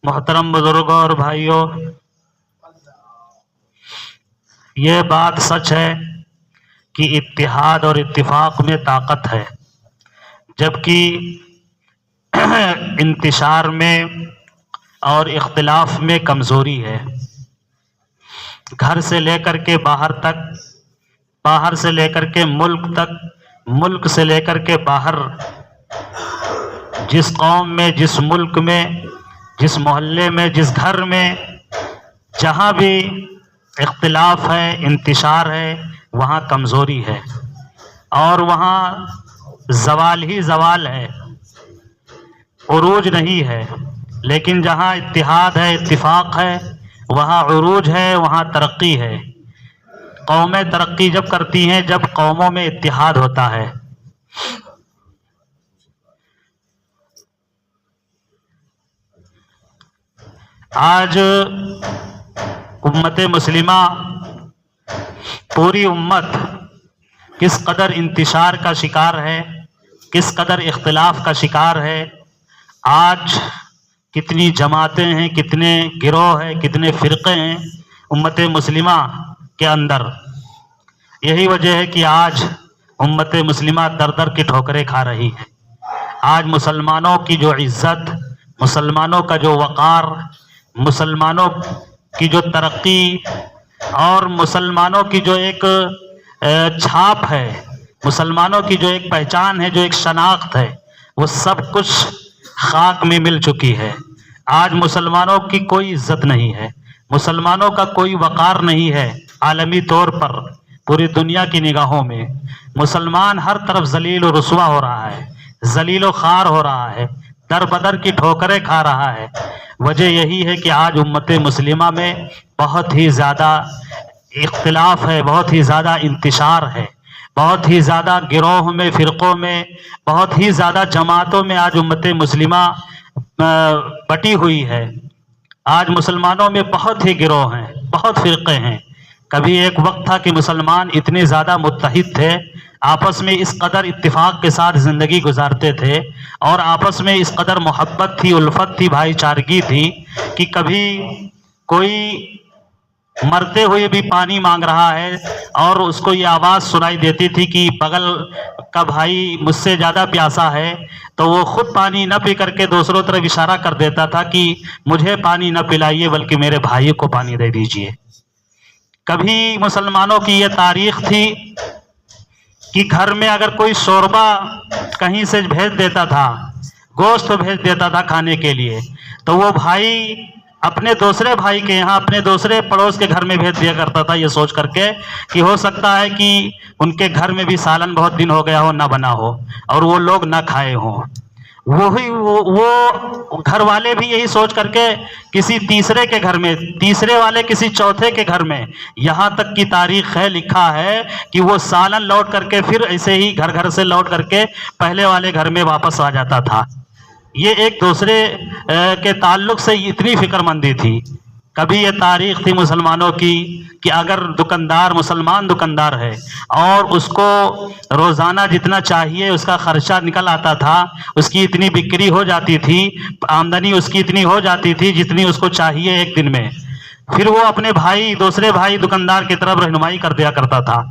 محترم بزرگوں اور بھائیوں، یہ بات سچ ہے کہ اتحاد اور اتفاق میں طاقت ہے، جبکہ انتشار میں اور اختلاف میں کمزوری ہے۔ گھر سے لے کر کے باہر تک، باہر سے لے کر کے ملک تک، ملک سے لے کر کے باہر، جس قوم میں، جس ملک میں، جس محلے میں، جس گھر میں جہاں بھی اختلاف ہے، انتشار ہے، وہاں کمزوری ہے اور وہاں زوال ہی زوال ہے، عروج نہیں ہے۔ لیکن جہاں اتحاد ہے، اتفاق ہے، وہاں عروج ہے، وہاں ترقی ہے۔ قومیں ترقی جب کرتی ہیں جب قوموں میں اتحاد ہوتا ہے۔ آج امت مسلمہ، پوری امت کس قدر انتشار کا شکار ہے، کس قدر اختلاف کا شکار ہے۔ آج کتنی جماعتیں ہیں، کتنے گروہ ہیں، کتنے فرقے ہیں امت مسلمہ کے اندر۔ یہی وجہ ہے کہ آج امت مسلمہ در در کی ٹھوکریں کھا رہی ہے۔ آج مسلمانوں کی جو عزت، مسلمانوں کا جو وقار، مسلمانوں کی جو ترقی اور مسلمانوں کی جو ایک چھاپ ہے، مسلمانوں کی جو ایک پہچان ہے، جو ایک شناخت ہے، وہ سب کچھ خاک میں مل چکی ہے۔ آج مسلمانوں کی کوئی عزت نہیں ہے، مسلمانوں کا کوئی وقار نہیں ہے۔ عالمی طور پر پوری دنیا کی نگاہوں میں مسلمان ہر طرف ذلیل و رسوا ہو رہا ہے، ذلیل و خوار ہو رہا ہے، در بدر کی ٹھوکریں کھا رہا ہے۔ وجہ یہی ہے کہ آج امت مسلمہ میں بہت ہی زیادہ اختلاف ہے، بہت ہی زیادہ انتشار ہے، بہت ہی زیادہ گروہ میں، فرقوں میں، بہت ہی زیادہ جماعتوں میں آج امت مسلمہ بٹی ہوئی ہے۔ آج مسلمانوں میں بہت ہی گروہ ہیں، بہت فرقے ہیں۔ کبھی ایک وقت تھا کہ مسلمان اتنے زیادہ متحد تھے، آپس میں اس قدر اتفاق کے ساتھ زندگی گزارتے تھے اور آپس میں اس قدر محبت تھی، الفت تھی، بھائی چارگی تھی کہ کبھی کوئی مرتے ہوئے بھی پانی مانگ رہا ہے اور اس کو یہ آواز سنائی دیتی تھی کہ بغل کا بھائی مجھ سے زیادہ پیاسا ہے، تو وہ خود پانی نہ پی کر کے دوسروں طرف اشارہ کر دیتا تھا کہ مجھے پانی نہ پلائیے بلکہ میرے بھائی کو پانی دے دیجیے۔ کبھی مسلمانوں کی یہ تاریخ تھی کہ گھر میں اگر کوئی شوربہ کہیں سے بھیج دیتا تھا، گوشت بھیج دیتا تھا کھانے کے لیے، تو وہ بھائی اپنے دوسرے بھائی کے یہاں، اپنے دوسرے پڑوس کے گھر میں بھیج دیا کرتا تھا، یہ سوچ کر کے کہ ہو سکتا ہے کہ ان کے گھر میں بھی سالن بہت دن ہو گیا ہو، نہ بنا ہو اور وہ لوگ نہ کھائے ہوں۔ وہ گھر والے بھی یہی سوچ کر کے کسی تیسرے کے گھر میں، تیسرے والے کسی چوتھے کے گھر میں، یہاں تک کی تاریخ ہے، لکھا ہے کہ وہ سالن لوٹ کر کے پھر ایسے ہی گھر گھر سے لوٹ کر کے پہلے والے گھر میں واپس آ جاتا تھا۔ یہ ایک دوسرے کے تعلق سے اتنی فکر مندی تھی۔ کبھی یہ تاریخ تھی مسلمانوں کی کہ اگر دکاندار، مسلمان دکاندار ہے اور اس کو روزانہ جتنا چاہیے اس کا خرچہ نکل آتا تھا، اس کی اتنی بکری ہو جاتی تھی، آمدنی اس کی اتنی ہو جاتی تھی جتنی اس کو چاہیے ایک دن میں، پھر وہ اپنے بھائی، دوسرے بھائی دکاندار کی طرف رہنمائی کر دیا کرتا تھا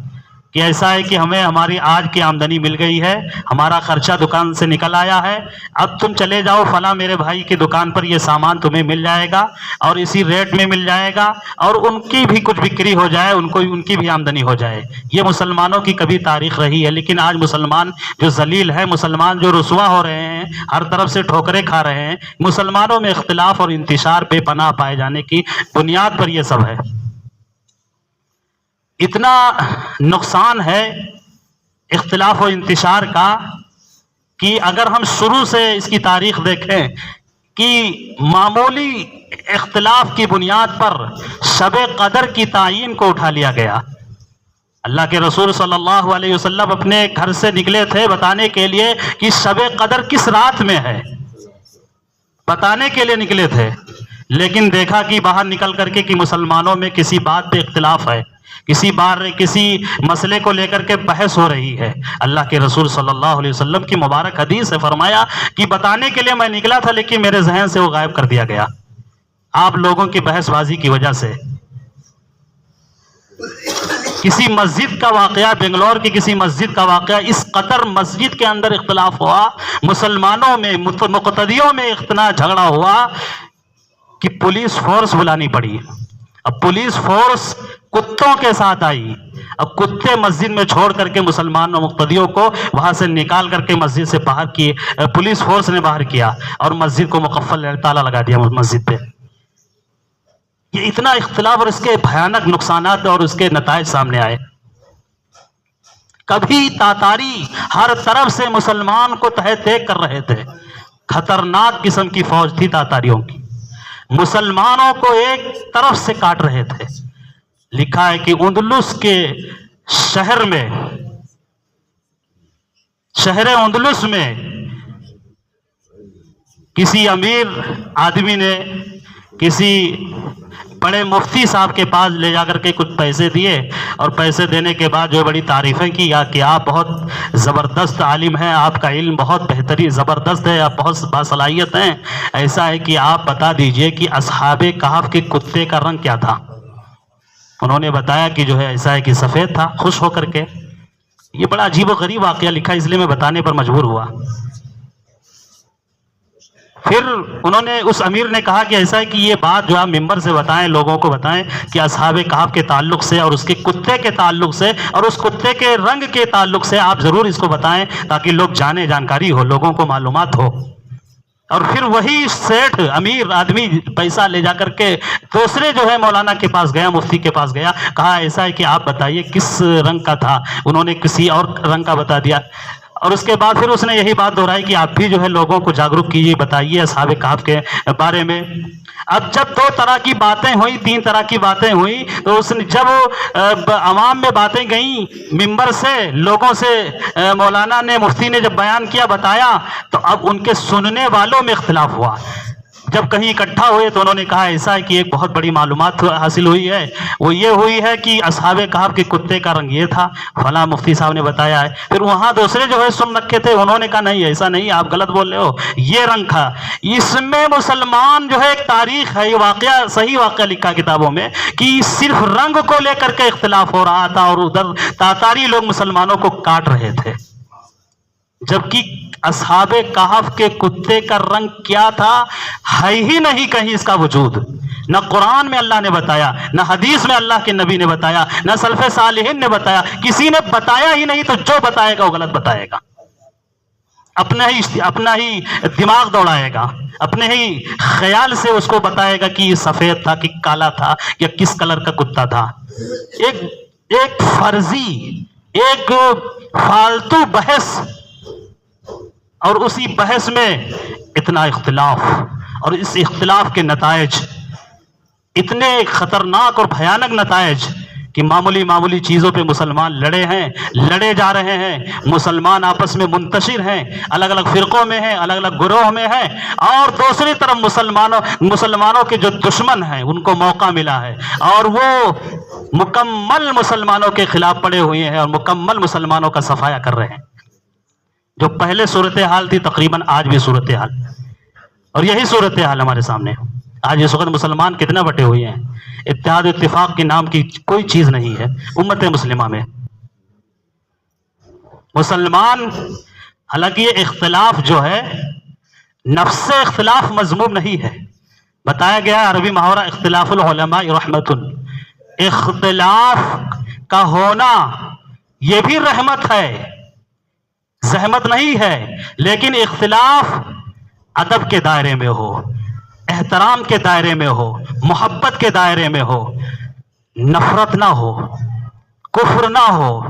کہ ایسا ہے کہ ہمیں ہماری آج کی آمدنی مل گئی ہے، ہمارا خرچہ دکان سے نکل آیا ہے، اب تم چلے جاؤ فلاں میرے بھائی کی دکان پر، یہ سامان تمہیں مل جائے گا اور اسی ریٹ میں مل جائے گا اور ان کی بھی کچھ بکری ہو جائے، ان کی بھی آمدنی ہو جائے۔ یہ مسلمانوں کی کبھی تاریخ رہی ہے۔ لیکن آج مسلمان جو ذلیل ہے، مسلمان جو رسوا ہو رہے ہیں، ہر طرف سے ٹھوکریں کھا رہے ہیں، مسلمانوں میں اختلاف اور انتشار بے پناہ پائے جانے کی بنیاد پر یہ سب ہے۔ اتنا نقصان ہے اختلاف و انتشار کا کہ اگر ہم شروع سے اس کی تاریخ دیکھیں کہ معمولی اختلاف کی بنیاد پر شب قدر کی تعین کو اٹھا لیا گیا۔ اللہ کے رسول صلی اللہ علیہ وسلم اپنے گھر سے نکلے تھے بتانے کے لیے کہ شب قدر کس رات میں ہے، بتانے کے لیے نکلے تھے، لیکن دیکھا کہ باہر نکل کر کے کہ مسلمانوں میں کسی بات پہ اختلاف ہے، کسی مسئلے کو لے کر کے بحث ہو رہی ہے۔ اللہ کے رسول صلی اللہ علیہ وسلم کی مبارک حدیث سے فرمایا کہ بتانے کے لیے میں نکلا تھا لیکن میرے ذہن سے وہ غائب کر دیا گیا۔ آپ لوگوں کی بحث بازی کی وجہ سے کسی مسجد کا واقعہ، بنگلور کی کسی مسجد کا واقعہ، اس قدر مسجد کے اندر اختلاف ہوا، مسلمانوں میں مقتدیوں میں اتنا جھگڑا ہوا کہ پولیس فورس بلانی پڑی۔ اب پولیس فورس کتوں کے ساتھ آئی، اب کتے مسجد میں چھوڑ کر کے مسلمان و مقتدیوں کو وہاں سے نکال کر کے مسجد سے باہر کیے، پولیس فورس نے باہر کیا اور مسجد کو مقفل تالا لگا دیا مسجد پہ۔ یہ اتنا اختلاف اور اس کے بھیانک نقصانات اور اس کے نتائج سامنے آئے۔ کبھی تاتاری ہر طرف سے مسلمان کو تہہ تیگ کر رہے تھے، خطرناک قسم کی فوج تھی تاتاریوں کی، مسلمانوں کو ایک طرف سے کاٹ رہے تھے۔ لکھا ہے کہ اندلس کے شہر اندلس میں کسی امیر آدمی نے کسی بڑے مفتی صاحب کے پاس لے جا کر کے کچھ پیسے دیے، اور پیسے دینے کے بعد جو بڑی تعریفیں کی کہ آپ بہت زبردست عالم ہیں، آپ کا علم بہت بہترین زبردست ہے، آپ بہت باصلاحیت ہیں، ایسا ہے کہ آپ بتا دیجئے کہ اصحاب کہف کے کتے کا رنگ کیا تھا۔ انہوں نے بتایا کہ جو ہے ایسا ہے کہ سفید تھا، خوش ہو کر کے۔ یہ بڑا عجیب و غریب واقعہ لکھا، اس لیے میں بتانے پر مجبور ہوا۔ پھر انہوں نے اس امیر نے کہا کہ ایسا ہے کہ یہ بات جو آپ ممبر سے بتائیں، لوگوں کو بتائیں کہ اصحاب کہف کے تعلق سے اور اس کے کتے کے تعلق سے اور اس کتے کے رنگ کے تعلق سے آپ ضرور اس کو بتائیں تاکہ لوگ جانیں، جانکاری ہو، لوگوں کو معلومات ہو۔ اور پھر وہی سیٹھ امیر آدمی پیسہ لے جا کر کے دوسرے جو ہے مولانا کے پاس گیا، مفتی کے پاس گیا، کہا ایسا ہے کہ آپ بتائیے کس رنگ کا تھا۔ انہوں نے کسی اور رنگ کا بتا دیا، اور اس کے بعد پھر اس نے یہی بات دہرائی کہ آپ بھی جو ہے لوگوں کو جاگروک کیجیے، بتائیے اصحاب کہف کے بارے میں۔ اب جب دو طرح کی باتیں ہوئی، تین طرح کی باتیں ہوئی، تو اس نے جب عوام میں باتیں گئیں ممبر سے، لوگوں سے، مولانا نے، مفتی نے جب بیان کیا، بتایا، تو اب ان کے سننے والوں میں اختلاف ہوا۔ جب کہیں اکٹھا ہوئے تو انہوں نے کہا ایسا ہے کہ ایک بہت بڑی معلومات حاصل ہوئی ہے، وہ یہ ہوئی ہے کہ اصحاب کہف کے کتے کا رنگ یہ تھا، فلاں مفتی صاحب نے بتایا ہے۔ پھر وہاں دوسرے جو ہے سن رکھے تھے، انہوں نے کہا نہیں ایسا نہیں، آپ غلط بول رہے ہو، یہ رنگ تھا۔ اس میں مسلمان جو ہے ایک تاریخ ہے، یہ واقعہ صحیح واقعہ لکھا کتابوں میں کہ صرف رنگ کو لے کر کے اختلاف ہو رہا تھا، اور ادھر تاتاری لوگ مسلمانوں کو کاٹ رہے تھے، جبکہ اصحاب کہف کے کتے کا رنگ کیا تھا ہے ہی نہیں کہیں اس کا وجود۔ نہ قرآن میں اللہ نے بتایا، نہ حدیث میں اللہ کے نبی نے بتایا، نہ سلف صالحین نے بتایا، کسی نے بتایا ہی نہیں، تو جو بتائے گا وہ غلط بتائے گا، اپنا ہی دماغ دوڑائے گا، اپنے ہی خیال سے اس کو بتائے گا کہ یہ سفید تھا کہ کالا تھا یا کس کلر کا کتا تھا۔ ایک فرضی، ایک فالتو بحث، اور اسی بحث میں اتنا اختلاف، اور اس اختلاف کے نتائج اتنے خطرناک اور بھیانک نتائج کہ معمولی چیزوں پہ مسلمان لڑے جا رہے ہیں، مسلمان آپس میں منتشر ہیں، الگ الگ فرقوں میں ہیں، الگ الگ گروہ میں ہیں، اور دوسری طرف مسلمانوں کے جو دشمن ہیں ان کو موقع ملا ہے، اور وہ مکمل مسلمانوں کے خلاف پڑے ہوئے ہیں اور مکمل مسلمانوں کا صفایا کر رہے ہیں۔ جو پہلے صورتحال تھی تقریباً آج بھی صورتحال، اور یہی صورتحال ہمارے سامنے آج اس وقت۔ مسلمان کتنے بٹے ہوئے ہیں، اتحاد و اتفاق کے نام کی کوئی چیز نہیں ہے امت مسلمہ میں۔ مسلمان، حالانکہ یہ اختلاف جو ہے نفس اختلاف مذموم نہیں ہے، بتایا گیا ہے عربی محاورہ اختلاف العلماء رحمت، اختلاف کا ہونا یہ بھی رحمت ہے، زحمت نہیں ہے، لیکن اختلاف ادب کے دائرے میں ہو، احترام کے دائرے میں ہو، محبت کے دائرے میں ہو، نفرت نہ ہو، کفر نہ ہو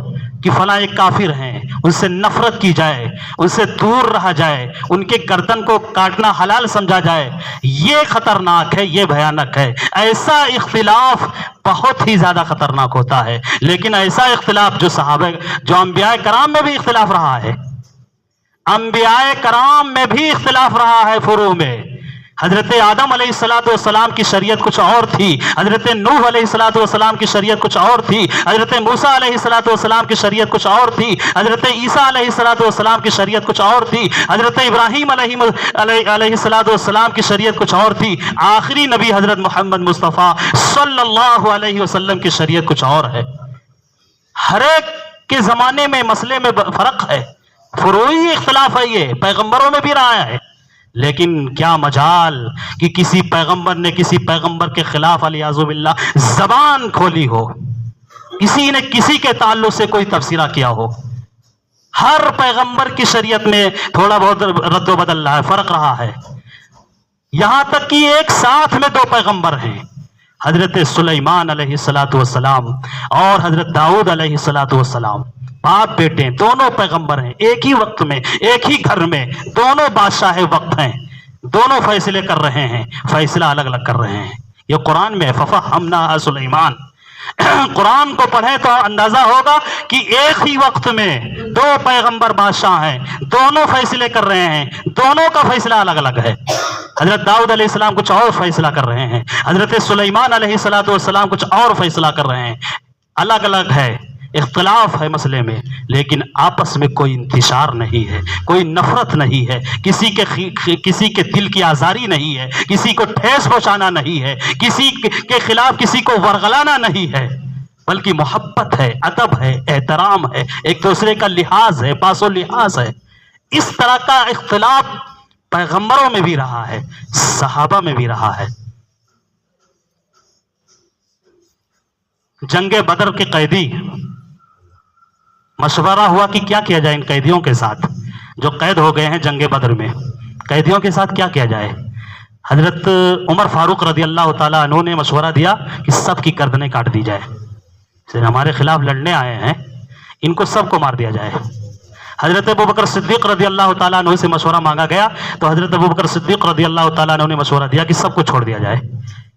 کہ فلاں ایک کافر ہیں، ان سے نفرت کی جائے، ان سے دور رہا جائے، ان کے گردن کو کاٹنا حلال سمجھا جائے، یہ خطرناک ہے، یہ بھیانک ہے۔ ایسا اختلاف بہت ہی زیادہ خطرناک ہوتا ہے، لیکن ایسا اختلاف جو انبیاء کرام میں بھی اختلاف رہا ہے، انبیاء کرام میں بھی اختلاف رہا ہے فروع میں، حضرت آدم علیہ السلام کی شریعت کچھ اور تھی، حضرت نوح علیہ السلام کی شریعت کچھ اور تھی، حضرت موسیٰ علیہ السلام کی شریعت کچھ اور تھی، حضرت عیسیٰ علیہ السلام کی شریعت کچھ اور تھی، حضرت ابراہیم علیہ السلام کی شریعت کچھ اور تھی، آخری نبی حضرت محمد مصطفیٰ صلی اللہ علیہ وسلم کی شریعت کچھ اور ہے۔ ہر ایک کے زمانے میں مسئلے میں فرق ہے، فروعی اختلاف ہے، یہ پیغمبروں میں بھی رہا ہے، لیکن کیا مجال کہ کسی پیغمبر نے کسی پیغمبر کے خلاف علیہ باللہ زبان کھولی ہو، کسی نے کسی کے تعلق سے کوئی تبصرہ کیا ہو۔ ہر پیغمبر کی شریعت میں تھوڑا بہت رد و بدل رہا ہے، فرق رہا ہے، یہاں تک کہ ایک ساتھ میں دو پیغمبر ہیں، حضرت سلیمان علیہ السلام اور حضرت داؤد علیہ السلام، باپ بیٹے دونوں پیغمبر ہیں، ایک ہی وقت میں ایک ہی گھر میں دونوں بادشاہ وقت ہیں، دونوں فیصلے کر رہے ہیں، فیصلہ الگ الگ کر رہے ہیں۔ یہ قرآن میں فَفَهَّمْنَاهَا سلیمان، قرآن کو پڑھیں تو اندازہ ہوگا کہ ایک ہی وقت میں دو پیغمبر بادشاہ ہیں، دونوں فیصلے کر رہے ہیں، دونوں کا فیصلہ الگ الگ ہے۔ حضرت داؤد علیہ السلام کچھ اور فیصلہ کر رہے ہیں، حضرت سلیمان علیہ السلام کچھ اور فیصلہ کر رہے ہیں، الگ الگ ہے، اختلاف ہے مسئلے میں، لیکن آپس میں کوئی انتشار نہیں ہے، کوئی نفرت نہیں ہے، کسی کے دل کی آزاری نہیں ہے، کسی کو ٹھیس پہنچانا نہیں ہے، کسی کے خلاف کسی کو ورغلانا نہیں ہے، بلکہ محبت ہے، ادب ہے، احترام ہے، ایک دوسرے کا لحاظ ہے، پاس و لحاظ ہے۔ اس طرح کا اختلاف پیغمبروں میں بھی رہا ہے، صحابہ میں بھی رہا ہے۔ جنگ بدر کے قیدی، مشورہ ہوا کہ کیا کیا جائے ان قیدیوں کے ساتھ جو قید ہو گئے ہیں جنگ بدر میں، قیدیوں کے ساتھ کیا کیا جائے؟ حضرت عمر فاروق رضی اللہ تعالیٰ عنہ نے مشورہ دیا کہ سب کی گردنیں کاٹ دی جائے، صرف ہمارے خلاف لڑنے آئے ہیں ان کو سب کو مار دیا جائے۔ حضرت ابوبکر صدیق رضی اللہ تعالیٰ عنہ سے مشورہ مانگا گیا تو حضرت ابوبکر صدیق رضی اللہ تعالیٰ عنہ نے مشورہ دیا کہ سب کو چھوڑ دیا جائے،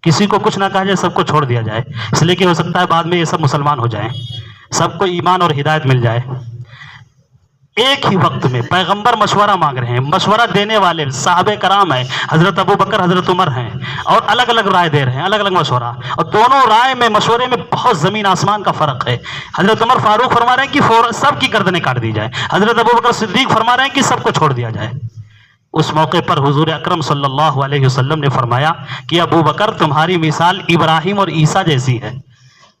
کسی کو کچھ نہ کہا جائے، سب کو چھوڑ دیا جائے، اس لیے کہ ہو سکتا ہے بعد میں یہ سب مسلمان ہو جائیں، سب کو ایمان اور ہدایت مل جائے۔ ایک ہی وقت میں پیغمبر مشورہ مانگ رہے ہیں، مشورہ دینے والے صحابہ کرام ہیں، حضرت ابوبکر حضرت عمر ہیں، اور الگ الگ رائے دے رہے ہیں، الگ الگ مشورہ، اور دونوں رائے میں مشورے میں بہت زمین آسمان کا فرق ہے۔ حضرت عمر فاروق فرما رہے ہیں کہ سب کی گردنیں کاٹ دی جائے، حضرت ابوبکر صدیق فرما رہے ہیں کہ سب کو چھوڑ دیا جائے۔ اس موقع پر حضور اکرم صلی اللہ علیہ وسلم نے فرمایا کہ ابوبکر تمہاری مثال ابراہیم اور عیسیٰ جیسی ہے۔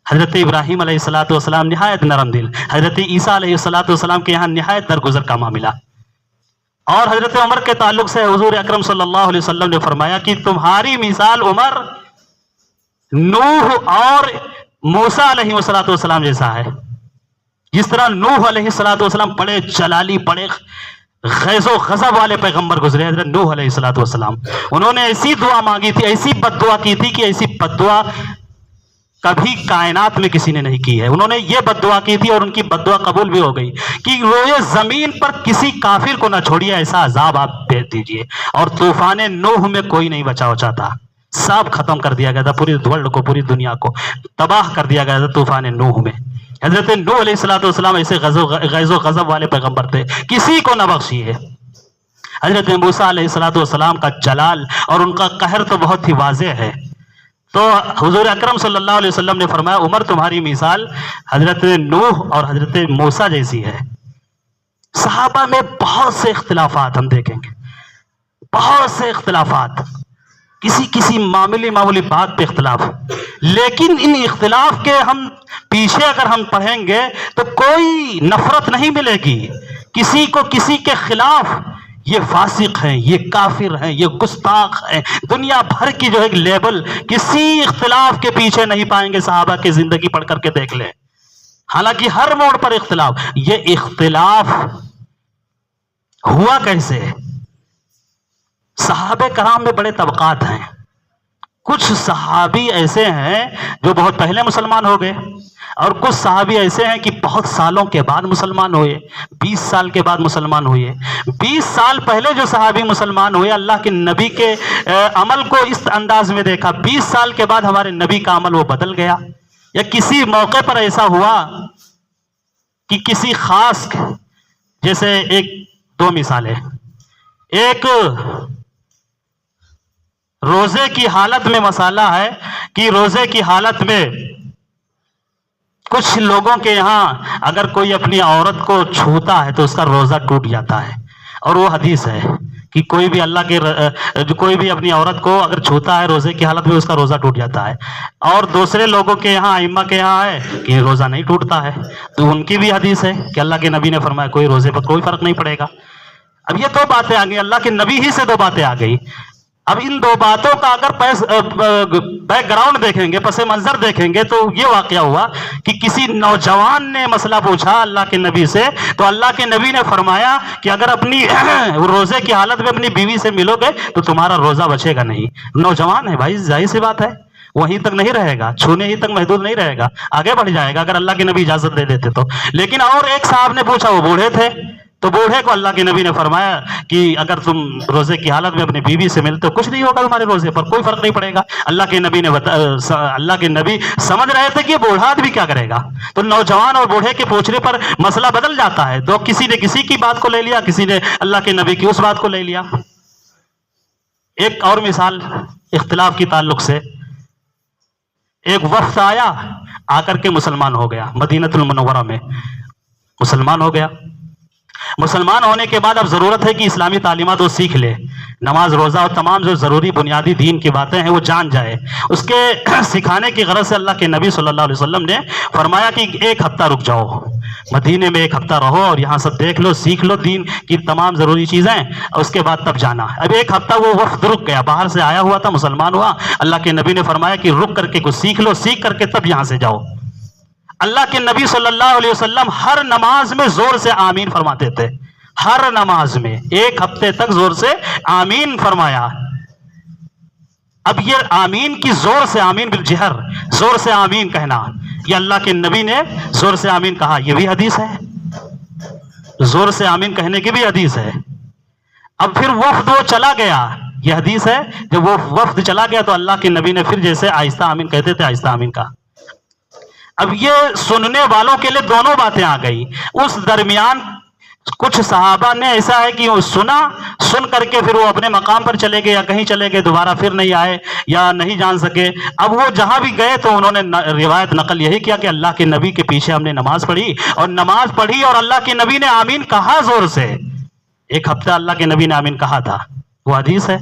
حضرت ابراہیم علیہ السلام نہایت نرم دل، حضرت عیسیٰ علیہ السلام کے یہاں نہایت درگزر کا معاملہ۔ اور حضرت عمر کے تعلق سے حضور اکرم صلی اللہ علیہ وسلم نے فرمایا کہ تمہاری مثال عمر نوح اور موسیٰ علیہ السلام جیسا ہے۔ جس طرح نوح علیہ السلام بڑے جلالی، بڑے غیظ و غضب والے پیغمبر گزرے، حضرت نوح علیہ السلام، انہوں نے ایسی دعا مانگی تھی، ایسی بد دعا کی تھی کہ ایسی بد دعا کبھی کائنات میں کسی نے نہیں کی ہے۔ انہوں نے یہ بد دعا کی تھی اور ان کی بد دعا قبول بھی ہو گئی کہ روئے زمین پر کسی کافر کو نہ چھوڑیے، ایسا عذاب آپ بھیج دیجئے۔ اور طوفان نوح میں کوئی نہیں بچا تھا، سب ختم کر دیا گیا تھا، پوری ورلڈ کو، پوری دنیا کو تباہ کر دیا گیا تھا طوفان نوح میں۔ حضرت نوح علیہ السلام ایسے غیظ و غضب والے پیغمبر تھے، کسی کو نہ بخشیے۔ حضرت موسیٰ علیہ السلام کا جلال اور ان کا قہر تو بہت ہی واضح ہے۔ تو حضور اکرم صلی اللہ علیہ وسلم نے فرمایا عمر تمہاری مثال حضرت نوح اور حضرت موسیٰ جیسی ہے۔ صحابہ میں بہت سے اختلافات ہم دیکھیں گے، بہت سے اختلافات، کسی معمولی بات پہ اختلاف، لیکن ان اختلاف کے ہم پیچھے اگر ہم پڑھیں گے تو کوئی نفرت نہیں ملے گی کسی کو کسی کے خلاف۔ یہ فاسق ہیں، یہ کافر ہیں، یہ گستاخ ہیں، دنیا بھر کی جو ایک لیبل کسی اختلاف کے پیچھے نہیں پائیں گے۔ صحابہ کی زندگی پڑھ کر کے دیکھ لیں، حالانکہ ہر موڑ پر اختلاف۔ یہ اختلاف ہوا کیسے؟ صحابہ کرام میں بڑے طبقات ہیں، کچھ صحابی ایسے ہیں جو بہت پہلے مسلمان ہو گئے، اور کچھ صحابی ایسے ہیں کہ بہت سالوں کے بعد مسلمان ہوئے، 20 سال کے بعد مسلمان ہوئے۔ 20 سال پہلے جو صحابی مسلمان ہوئے، اللہ کے نبی کے عمل کو اس انداز میں دیکھا، 20 سال کے بعد ہمارے نبی کا عمل وہ بدل گیا، یا کسی موقع پر ایسا ہوا کہ کسی خاص، جیسے ایک دو مثالیں، ایک روزے کی حالت میں مسئلہ ہے کہ روزے کی حالت میں کچھ لوگوں کے یہاں اگر کوئی اپنی عورت کو چھوتا ہے تو اس کا روزہ ٹوٹ جاتا ہے، اور وہ حدیث ہے کہ کوئی بھی اپنی عورت کو اگر چھوتا ہے روزے کی حالت میں اس کا روزہ ٹوٹ جاتا ہے، اور دوسرے لوگوں کے یہاں ائمہ کے یہاں ہے کہ روزہ نہیں ٹوٹتا ہے، تو ان کی بھی حدیث ہے کہ اللہ کے نبی نے فرمایا کوئی روزے پر کوئی فرق نہیں پڑے گا۔ اب یہ دو باتیں آ گئی، اللہ کے نبی ہی سے دو باتیں آ گئی۔ اب ان دو باتوں کا اگر بیک گراؤنڈ دیکھیں گے، پس منظر دیکھیں گے، تو یہ واقعہ ہوا کہ کسی نوجوان نے مسئلہ پوچھا اللہ کے نبی سے، تو اللہ کے نبی نے فرمایا کہ اگر اپنی روزے کی حالت میں اپنی بیوی سے ملو گے تو تمہارا روزہ بچے گا نہیں۔ نوجوان ہے بھائی، ظاہر سی بات ہے، وہیں تک نہیں رہے گا، چھونے ہی تک محدود نہیں رہے گا، آگے بڑھ جائے گا اگر اللہ کے نبی اجازت دے دیتے تو۔ لیکن اور ایک صاحب نے پوچھا، وہ بوڑھے تھے، تو بوڑھے کو اللہ کے نبی نے فرمایا کہ اگر تم روزے کی حالت میں اپنی بیوی سے ملتے ہو کچھ نہیں ہوگا، تمہارے روزے پر کوئی فرق نہیں پڑے گا۔ اللہ کے نبی سمجھ رہے تھے کہ یہ بوڑھا آدمی کیا کرے گا، تو نوجوان اور بوڑھے کے پوچھنے پر مسئلہ بدل جاتا ہے، تو کسی نے کسی کی بات کو لے لیا، کسی نے اللہ کے نبی کی اس بات کو لے لیا۔ ایک اور مثال اختلاف کی تعلق سے، ایک وفد آیا، آ کر کے مسلمان ہو گیا، مدینہ المنورہ میں مسلمان ہو گیا۔ مسلمان ہونے کے بعد اب ضرورت ہے کہ اسلامی تعلیمات وہ سیکھ لے، نماز روزہ اور تمام جو ضروری بنیادی دین کی باتیں ہیں وہ جان جائے۔ اس کے سکھانے کی غرض سے اللہ کے نبی صلی اللہ علیہ وسلم نے فرمایا کہ ایک ہفتہ رک جاؤ، مدینے میں ایک ہفتہ رہو اور یہاں سب دیکھ لو، سیکھ لو دین کی تمام ضروری چیزیں، اور اس کے بعد تب جانا۔ اب ایک ہفتہ وہ وفد رک گیا، باہر سے آیا ہوا تھا، مسلمان ہوا، اللہ کے نبی نے فرمایا کہ رک کر کے کچھ سیکھ لو، سیکھ کر کے تب یہاں سے جاؤ۔ اللہ کے نبی صلی اللہ علیہ وسلم ہر نماز میں زور سے آمین فرماتے تھے، ہر نماز میں ایک ہفتے تک زور سے آمین فرمایا۔ اب یہ آمین کی زور سے، آمین بالجہر، زور سے آمین کہنا، یہ اللہ کے نبی نے زور سے آمین کہا، یہ بھی حدیث ہے، زور سے آمین کہنے کی بھی حدیث ہے۔ اب پھر وفد وہ چلا گیا، یہ حدیث ہے، جب وہ وفد چلا گیا تو اللہ کے نبی نے پھر جیسے آہستہ آمین کہتے تھے آہستہ آمین کہا۔ اب یہ سننے والوں کے لیے دونوں باتیں آ گئی۔ اس درمیان کچھ صحابہ نے ایسا ہے کہ وہ سن کر کے پھر وہ اپنے مقام پر چلے گئے یا کہیں چلے گئے، دوبارہ پھر نہیں آئے یا نہیں جان سکے۔ اب وہ جہاں بھی گئے تو انہوں نے روایت نقل یہی کیا کہ اللہ کے نبی کے پیچھے ہم نے نماز پڑھی اور اللہ کے نبی نے آمین کہا زور سے، ایک ہفتہ اللہ کے نبی نے آمین کہا تھا، وہ حدیث ہے۔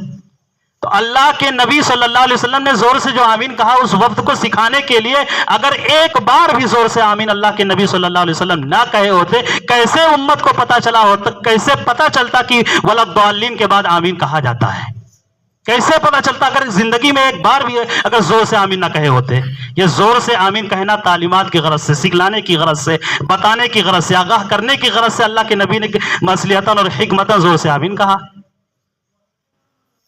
تو اللہ کے نبی صلی اللہ علیہ وسلم نے زور سے جو آمین کہا اس وقت کو سکھانے کے لیے، اگر ایک بار بھی زور سے آمین اللہ کے نبی صلی اللہ علیہ وسلم نہ کہے ہوتے، کیسے امت کو پتا چلا ہوتا، کیسے پتا چلتا کہ وَلَضَّالِّينَ کے بعد آمین کہا جاتا ہے؟ کیسے پتا چلتا اگر زندگی میں ایک بار بھی اگر زور سے آمین نہ کہے ہوتے؟ یہ زور سے آمین کہنا تعلیمات کی غرض سے، سکھلانے کی غرض سے، بتانے کی غرض سے، آگاہ کرنے کی غرض سے اللہ کے نبی نے مصلحتاً اور حکمتاً زور سے آمین کہا۔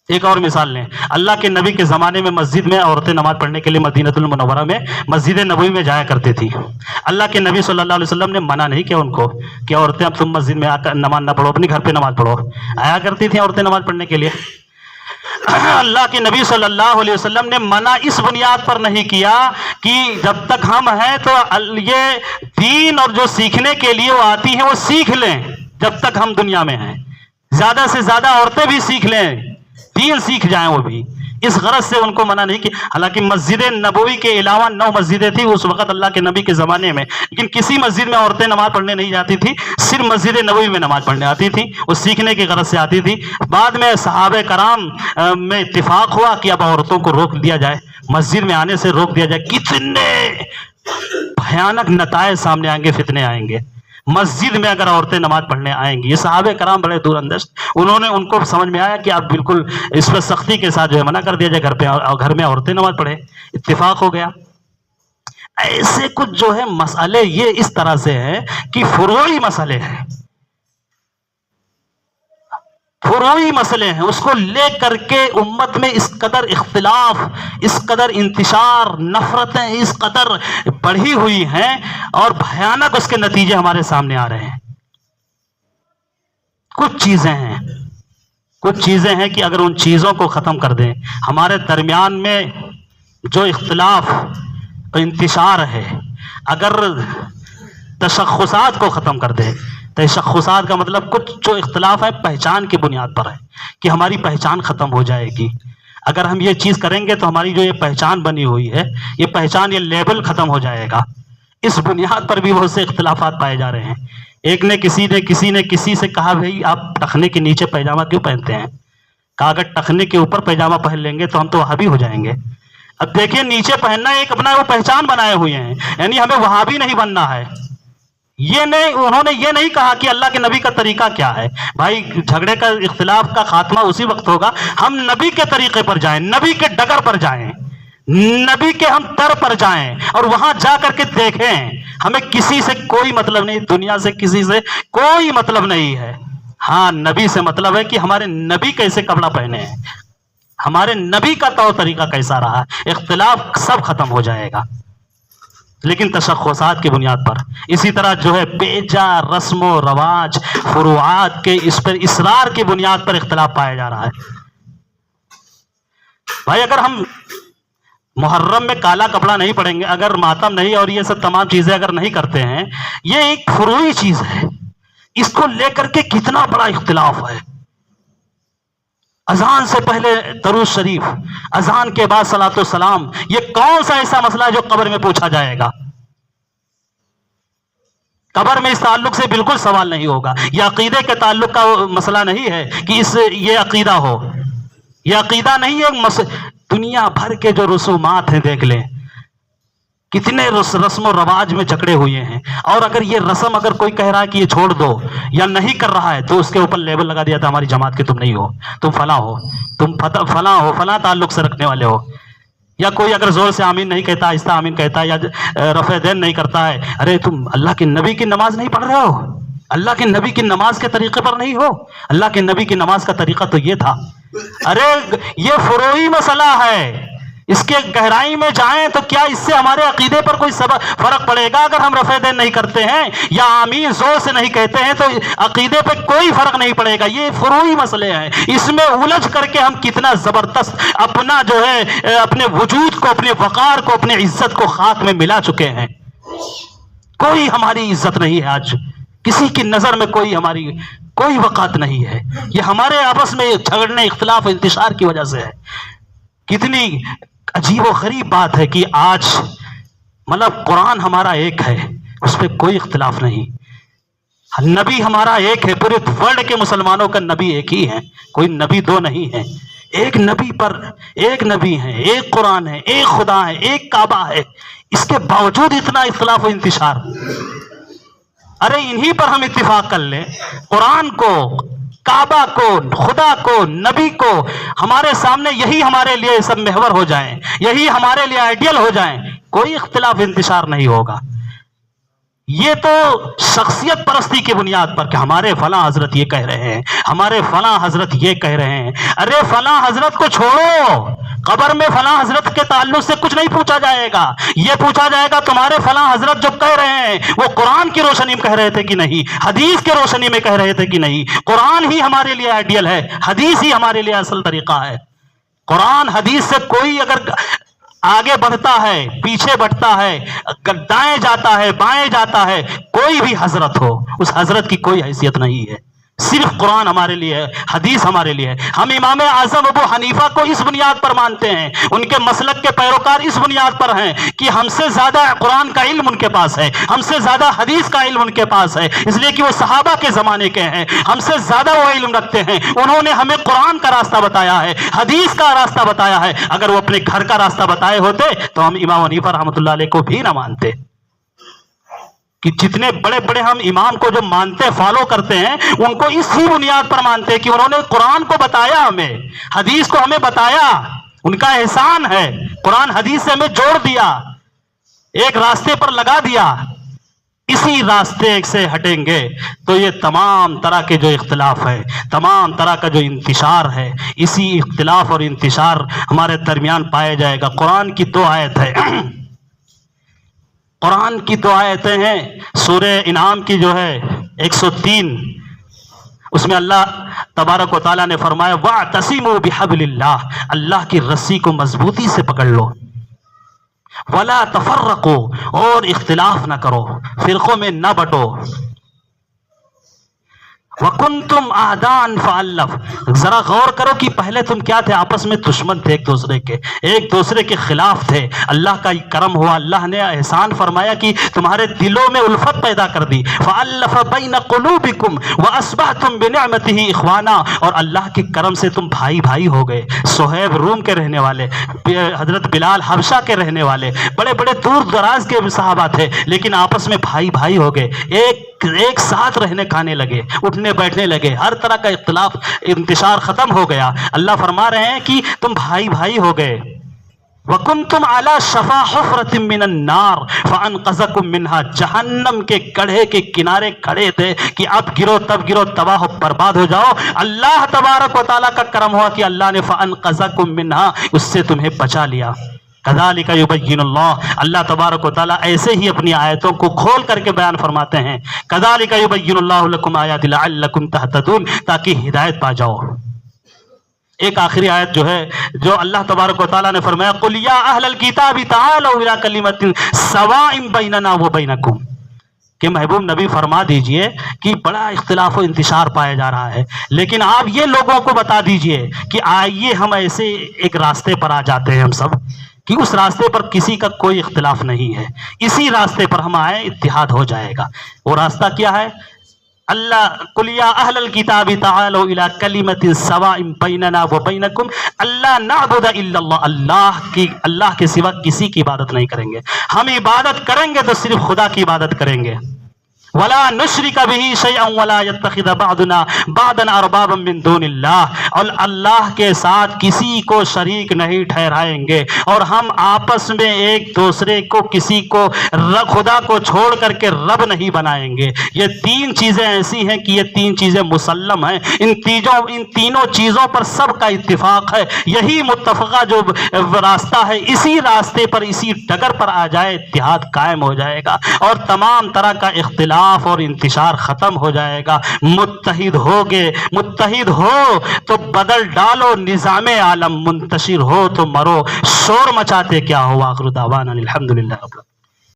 ایک اور مثال لیں، اللہ کے نبی کے زمانے میں مسجد میں عورتیں نماز پڑھنے کے لیے مدینہ المنورہ میں مسجد نبوی میں جایا کرتی تھی۔ اللہ کے نبی صلی اللہ علیہ وسلم نے منع نہیں کیا ان کو کہ عورتیں اب تم مسجد میں آ کر نماز نہ پڑھو، اپنی گھر پہ نماز پڑھو، آیا کرتی تھیں عورتیں نماز پڑھنے کے لیے۔ اللہ کے نبی صلی اللہ علیہ وسلم نے منع اس بنیاد پر نہیں کیا کہ جب تک ہم ہیں تو یہ دین اور جو سیکھنے کے لیے وہ آتی ہیں وہ سیکھ لیں، جب تک ہم دنیا میں ہیں، زیادہ سے زیادہ عورتیں بھی سیکھ لیں، دین سیکھ جائیں وہ بھی، اس غرض سے ان کو منع نہیں کیا۔ حالانکہ مسجد نبوی کے علاوہ 9 مسجدیں تھیں اس وقت اللہ کے نبی کے زمانے میں، لیکن کسی مسجد میں عورتیں نماز پڑھنے نہیں جاتی تھی، صرف مسجد نبوی میں نماز پڑھنے آتی تھی، وہ سیکھنے کی غرض سے آتی تھی۔ بعد میں صحابہ کرام میں اتفاق ہوا کہ اب عورتوں کو روک دیا جائے، مسجد میں آنے سے روک دیا جائے، کتنے بھیانک نتائج سامنے آئیں گے، فتنے آئیں گے۔ مسجد میں اگر عورتیں نماز پڑھنے آئیں گی، یہ صحابہ کرام بڑے دور اندیش، ان کو سمجھ میں آیا کہ اب بالکل اس پر سختی کے ساتھ جو ہے منع کر دیا جائے، گھر میں عورتیں نماز پڑھے، اتفاق ہو گیا۔ ایسے کچھ جو ہے مسئلے یہ اس طرح سے ہیں کہ فروعی مسئلے ہیں، فروعی مسئلے ہیں، اس کو لے کر کے امت میں اس قدر اختلاف، اس قدر انتشار، نفرتیں اس قدر بڑھی ہوئی ہیں اور بھیانک اس کے نتیجے ہمارے سامنے آ رہے ہیں۔ کچھ چیزیں ہیں کہ اگر ان چیزوں کو ختم کر دیں، ہمارے درمیان میں جو اختلاف انتشار ہے، اگر تشخصات کو ختم کر دیں، تشخصات کا مطلب کچھ جو اختلاف ہے پہچان کی بنیاد پر ہے کہ ہماری پہچان ختم ہو جائے گی۔ اگر ہم یہ چیز کریں گے تو ہماری جو یہ پہچان بنی ہوئی ہے، یہ پہچان، یہ لیبل ختم ہو جائے گا۔ اس بنیاد پر بھی بہت سے اختلافات پائے جا رہے ہیں۔ ایک نے کسی سے کہا بھائی آپ ٹخنے کے نیچے پیجامہ کیوں پہنتے ہیں؟ کہا اگر ٹخنے کے اوپر پیجامہ پہن لیں گے تو ہم تو وہابی ہو جائیں گے۔ اب دیکھیں نیچے پہننا ایک اپنا وہ پہچان بنائے ہوئے ہیں، یعنی ہمیں وہابی نہیں بننا ہے۔ یہ نہیں، انہوں نے یہ نہیں کہا کہ اللہ کے نبی کا طریقہ کیا ہے۔ بھائی جھگڑے کا، اختلاف کا خاتمہ اسی وقت ہوگا ہم نبی کے طریقے پر جائیں، نبی کے ڈگر پر جائیں، نبی کے ہم در پر جائیں اور وہاں جا کر کے دیکھیں۔ ہمیں کسی سے کوئی مطلب نہیں، دنیا سے کسی سے کوئی مطلب نہیں ہے۔ ہاں نبی سے مطلب ہے کہ ہمارے نبی کیسے کپڑا پہنے ہیں، ہمارے نبی کا طور طریقہ کیسا رہا۔ اختلاف سب ختم ہو جائے گا، لیکن تشخصات کی بنیاد پر۔ اسی طرح جو ہے بیجا رسم و رواج، فروعات کے اس پر اصرار کی بنیاد پر اختلاف پایا جا رہا ہے۔ بھائی اگر ہم محرم میں کالا کپڑا نہیں پڑیں گے، اگر ماتم نہیں اور یہ سب تمام چیزیں اگر نہیں کرتے ہیں، یہ ایک فروعی چیز ہے، اس کو لے کر کے کتنا بڑا اختلاف ہے۔ اذان سے پہلے درود شریف، اذان کے بعد صلاۃ والسلام، یہ کون سا ایسا مسئلہ ہے جو قبر میں پوچھا جائے گا؟ قبر میں اس تعلق سے بالکل سوال نہیں ہوگا۔ یہ عقیدے کے تعلق کا مسئلہ نہیں ہے کہ یہ عقیدہ ہو، یہ عقیدہ نہیں ہے۔ دنیا بھر کے جو رسومات ہیں دیکھ لیں، کتنے رسم و رواج میں جکڑے ہوئے ہیں، اور اگر یہ رسم اگر کوئی کہہ رہا ہے کہ یہ چھوڑ دو یا نہیں کر رہا ہے تو اس کے اوپر لیبل لگا دیا تھا ہماری جماعت کے تم نہیں ہو، تم فلاں ہو، تم فلاں ہو، فلاں تعلق سے رکھنے والے ہو۔ یا کوئی اگر زور سے آمین نہیں کہتا، آہستہ آمین کہتا ہے، یا رفع دین نہیں کرتا ہے، ارے تم اللہ کے نبی کی نماز نہیں پڑھ رہے ہو، اللہ کے نبی کی نماز کے طریقے پر نہیں ہو، اللہ کے نبی کی نماز کا طریقہ تو یہ تھا۔ ارے یہ فروعی مسئلہ ہے، اس کے گہرائی میں جائیں تو کیا اس سے ہمارے عقیدے پر کوئی فرق پڑے گا؟ اگر ہم رفع دین نہیں کرتے ہیں یا آمین زور سے نہیں کہتے ہیں تو عقیدے پہ کوئی فرق نہیں پڑے گا۔ یہ فروعی مسئلے ہیں، اس میں الجھ کر کے ہم کتنا زبردست اپنا جو ہے اپنے وجود کو، اپنے وقار کو، اپنے عزت کو خاک میں ملا چکے ہیں۔ کوئی ہماری عزت نہیں ہے آج، کسی کی نظر میں ہماری کوئی وقعت نہیں ہے۔ یہ ہمارے آپس میں جھگڑنے، اختلاف، انتشار کی وجہ سے ہے۔ کتنی عجیب و غریب بات ہے کہ آج مطلب قرآن ہمارا ایک ہے، اس پہ کوئی اختلاف نہیں، نبی ہمارا ایک ہے، پورے ورلڈ کے مسلمانوں کا نبی ایک ہی ہے، کوئی نبی دو نہیں ہے، ایک نبی پر ایک نبی ہے، ایک قرآن ہے، ایک خدا ہے، ایک کعبہ ہے، اس کے باوجود اتنا اختلاف و انتشار۔ ارے انہی پر ہم اتفاق کر لیں، قرآن کو، کعبہ کو، خدا کو، نبی کو، ہمارے سامنے یہی ہمارے لیے سب محور ہو جائیں، یہی ہمارے لیے آئیڈیل ہو جائیں، کوئی اختلاف انتشار نہیں ہوگا۔ یہ تو شخصیت پرستی کی بنیاد پر کہ ہمارے فلاں حضرت یہ کہہ رہے ہیں، ہمارے فلاں حضرت یہ کہہ رہے ہیں۔ ارے فلاں حضرت کو چھوڑو، قبر میں فلاں حضرت کے تعلق سے کچھ نہیں پوچھا جائے گا، یہ پوچھا جائے گا تمہارے فلاں حضرت جو کہہ رہے ہیں وہ قرآن کی روشنی میں کہہ رہے تھے کہ نہیں، حدیث کی روشنی میں کہہ رہے تھے کہ نہیں۔ قرآن ہی ہمارے لیے آئیڈیل ہے، حدیث ہی ہمارے لیے اصل طریقہ ہے۔ قرآن حدیث سے کوئی اگر آگے بڑھتا ہے، پیچھے بڑھتا ہے، دائیں جاتا ہے، بائیں جاتا ہے، کوئی بھی حضرت ہو، اس حضرت کی کوئی حیثیت نہیں ہے۔ صرف قرآن ہمارے لیے ہے، حدیث ہمارے لیے ہے۔ ہم امام اعظم ابو حنیفہ کو اس بنیاد پر مانتے ہیں، ان کے مسلک کے پیروکار اس بنیاد پر ہیں کہ ہم سے زیادہ قرآن کا علم ان کے پاس ہے، ہم سے زیادہ حدیث کا علم ان کے پاس ہے، اس لیے کہ وہ صحابہ کے زمانے کے ہیں، ہم سے زیادہ وہ علم رکھتے ہیں۔ انہوں نے ہمیں قرآن کا راستہ بتایا ہے، حدیث کا راستہ بتایا ہے۔ اگر وہ اپنے گھر کا راستہ بتائے ہوتے تو ہم امام حنیفہ رحمۃ اللہ علیہ کو بھی نہ مانتے۔ کہ جتنے بڑے بڑے ہم امام کو جو مانتے فالو کرتے ہیں ان کو اسی بنیاد پر مانتے کہ انہوں نے قرآن کو بتایا، ہمیں حدیث کو ہمیں بتایا، ان کا احسان ہے، قرآن حدیث سے ہمیں جوڑ دیا، ایک راستے پر لگا دیا۔ اسی راستے سے ہٹیں گے تو یہ تمام طرح کے جو اختلاف ہے، تمام طرح کا جو انتشار ہے، اسی اختلاف اور انتشار ہمارے درمیان پایا جائے گا۔ قرآن کی دو آیت ہے، قرآن کی دو آیتیں ہیں، سورہ انعام کی جو ہے 103، اس میں اللہ تبارک و تعالیٰ نے فرمایا وَاعْتَصِمُوا بِحَبْلِ اللَّهِ، اللہ کی رسی کو مضبوطی سے پکڑ لو، وَلَا تَفَرَّقُوا، اور اختلاف نہ کرو، فرقوں میں نہ بٹو، وَكُنْتُمْ أَعْدَاءً فَأَلَّفَ، ذرا غور کرو کہ پہلے تم کیا تھے، آپس میں دشمن تھے ایک دوسرے کے خلاف تھے. اللہ کا کرم ہوا، اللہ نے احسان فرمایا کہ تمہارے دلوں میں الفت پیدا کر دی. فَأَلَّفَ بَيْنَ قُلُوبِكُمْ وَأَصْبَحْتُمْ بِنِعْمَتِهِ إِخْوَانًا، اور اللہ کے کرم سے تم بھائی ہو گئے. صہیب روم کے رہنے والے، حضرت بلال حبشہ کے رہنے والے، بڑے بڑے دور دراز کے صحابہ تھے، لیکن آپس میں بھائی ہو گئے. ایک ساتھ رہنے کھانے لگے، اٹھنے بیٹھنے لگے، ہر طرح کا اختلاف انتشار ختم ہو گیا. اللہ فرما رہے ہیں کہ تم بھائی ہو گئے. وَكُنْتُمْ عَلَى شَفَا حُفْرَةٍ مِّنَ النَّارِ فَأَنْقَذَكُم مِّنْهَا، جہنم کے گڑھے کے کنارے کھڑے تھے کہ اب گرو تب گرو، تباہ و برباد ہو جاؤ. اللہ تبارک و تعالیٰ کا کرم ہوا کہ اللہ نے فَأَنْقَذَكُم مِّنْهَا، اس سے تمہیں بچا لیا. کذالک یبین اللہ، اللہ تبارک و تعالیٰ ایسے ہی اپنی آیتوں کو کھول کر کے بیان فرماتے ہیں. کذالک یبین اللہ لکم آیات لعلکم تہتدون، تاکہ ہدایت پا جاؤ. ایک آخری آیت جو ہے، جو اللہ تبارک و تعالیٰ نے فرمایا قل یا اہل الکتاب تعالوا الی کلمۃ سواء بیننا وبینکم، کہ محبوب نبی فرما دیجئے کہ بڑا اختلاف و انتشار پایا جا رہا ہے، لیکن آپ یہ لوگوں کو بتا دیجئے کہ آئیے ہم ایسے ایک راستے پر آ جاتے ہیں ہم سب، کہ اس راستے پر کسی کا کوئی اختلاف نہیں ہے، اسی راستے پر ہم آئے، اتحاد ہو جائے گا. وہ راستہ کیا ہے؟ اللہ قل یا اہل الکتاب تعالوا الی کلمۃ سواء بیننا وبینکم الا نعبد الا اللہ، اللہ کے سوا کسی کی عبادت نہیں کریں گے. ہم عبادت کریں گے تو صرف خدا کی عبادت کریں گے. ولا نشرک به شیئا ولا يتخذ بعضنا بعضا اربابا من دون اللہ، اور اللہ کے ساتھ کسی کو شریک نہیں ٹھہرائیں گے، اور ہم آپس میں ایک دوسرے کو کسی کو خدا کو چھوڑ کر کے رب نہیں بنائیں گے. یہ تین چیزیں ایسی ہیں کہ یہ تین چیزیں مسلم ہیں، ان تینوں چیزوں پر سب کا اتفاق ہے. یہی متفقہ جو راستہ ہے، اسی راستے پر اسی ڈگر پر آ جائے، اتحاد قائم ہو جائے گا اور تمام طرح کا اختلاف اور انتشار ختم ہو جائے گا. متحد ہو تو بدل ڈالو نظام عالم، منتشر ہو تو مرو، شور مچاتے کیا ہو. آخر دعوانا الحمدللہ.